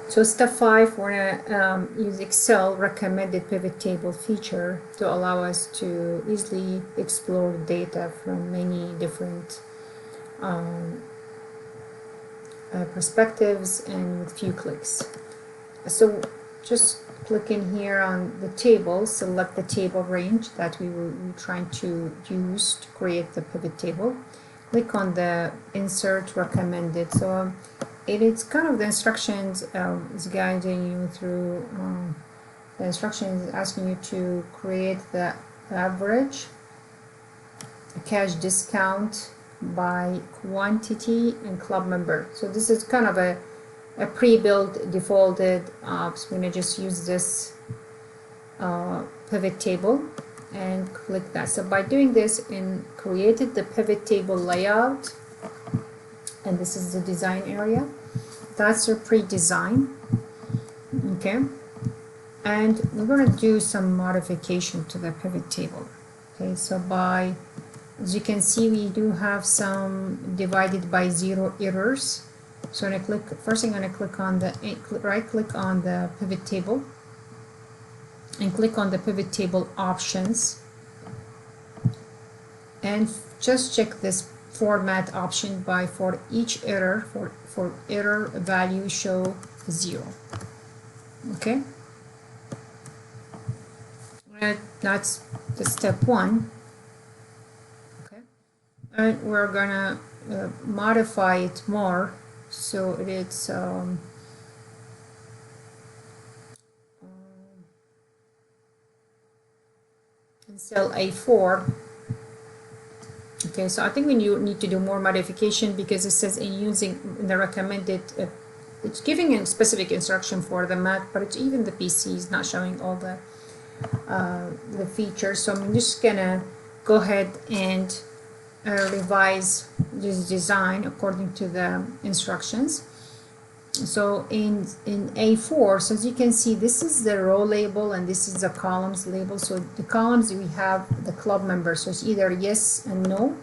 So step 5, we're gonna use Excel recommended pivot table feature to allow us to easily explore data from many different perspectives and with few clicks. So just click in here on the table, select the table range that we were trying to use to create the pivot table. Click on the insert recommended. So it's kind of the instructions is guiding you through the instructions asking you to create the average, a cash discount by quantity and club member. So this is kind of a pre-built defaulted so we're going to just use this pivot table and click that. So by doing this, and created the pivot table layout, and this is the design area. That's your pre-design. Okay, and we're going to do some modification to the pivot table. Okay, so by, as you can see, we do have some divided by 0 errors. So I'm going to click, first I'm going to click on the, right click on the pivot table and click on the pivot table options, and just check this format option by for each error, for error value show 0. Okay, that's the step 1. Okay, and we're gonna modify it more so it's in cell A4. Okay, so I think we need to do more modification because it says in using the recommended, it's giving a specific instruction for the Mac, but it's even the PC is not showing all the features. So I'm just gonna go ahead and revise this design according to the instructions. So in A4, so as you can see, this is the row label and this is the columns label. So the columns, we have the club members, so it's either yes and no.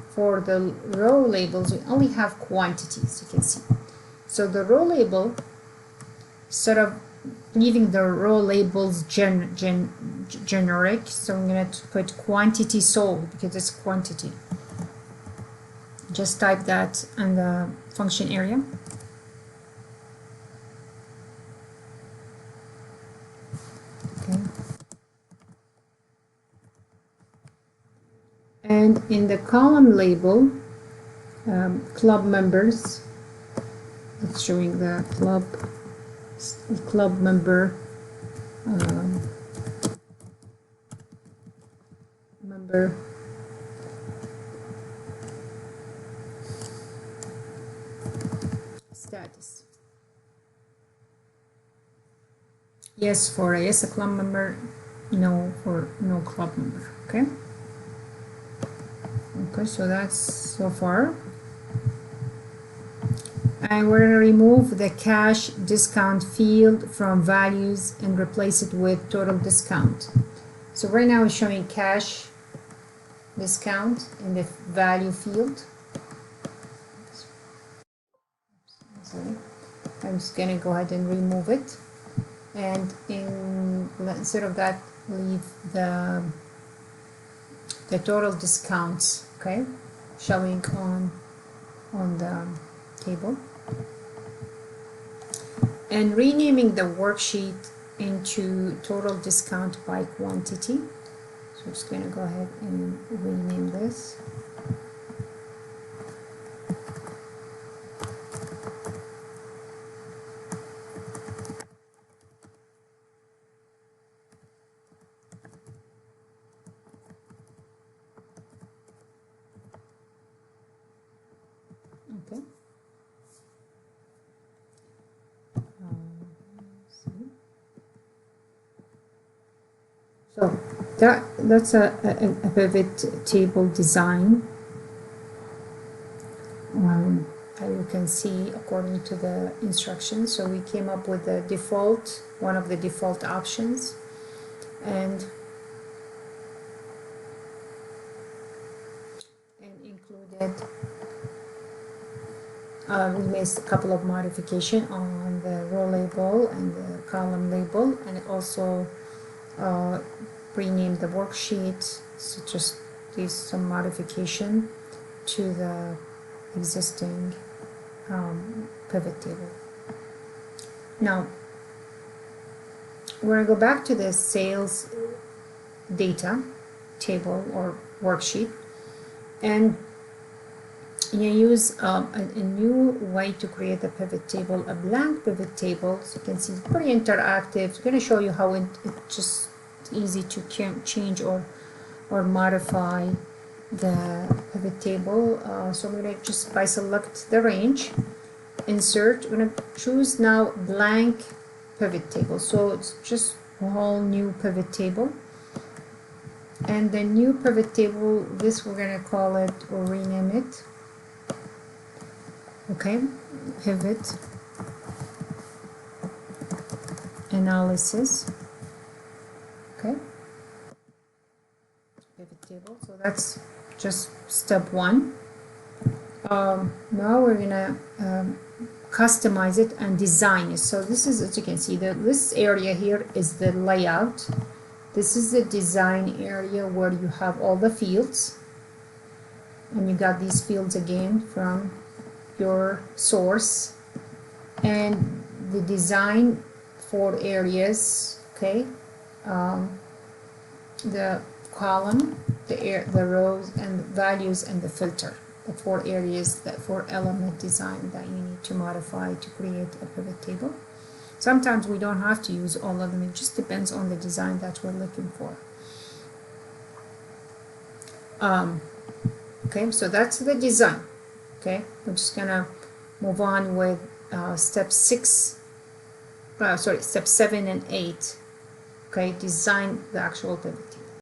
For the row labels, we only have quantities, you can see. So the row label, sort of leaving the row labels generic, so I'm going to put quantity sold because it's quantity. Just type that in the function area. Okay. And in the column label, club members, it's showing the club member member status. Yes for a yes, a club member, no for no club member. Okay. Okay, so that's so far. And we're going to remove the cash discount field from values and replace it with total discount. So right now it's showing cash discount in the value field. Sorry. I'm just going to go ahead and remove it, and instead of that, leave the total discounts, okay, showing on the table, and renaming the worksheet into total discount by quantity. So I'm just going to go ahead and rename this. Okay. So that's a pivot table design. As you can see according to the instructions. So we came up with the default, one of the default options, and included we made a couple of modifications on the row label and the column label, and it also renamed the worksheet. So just did some modification to the existing pivot table. Now we're going to go back to the sales data table or worksheet, and you use a new way to create a pivot table, a blank pivot table. So you can see it's pretty interactive. It's going to show you how it's just easy to change or modify the pivot table. So I'm going to just, by select the range, insert, I'm going to choose now blank pivot table. So it's just a whole new pivot table. And the new pivot table, this we're going to call it or rename it. Okay, pivot analysis. Okay, pivot table. So that's just step one. Now we're gonna customize it and design it. So this is, as you can see, this area here is the layout. This is the design area where you have all the fields, and you got these fields again from your source, and the design for areas. Okay, the column, the rows and the values, and the filter, the 4 areas, that 4 element design that you need to modify to create a pivot table. Sometimes we don't have to use all of them, it just depends on the design that we're looking for. Okay, so that's the design. Okay, we're just gonna move on with step 7 and 8. Okay, design the actual pivot table.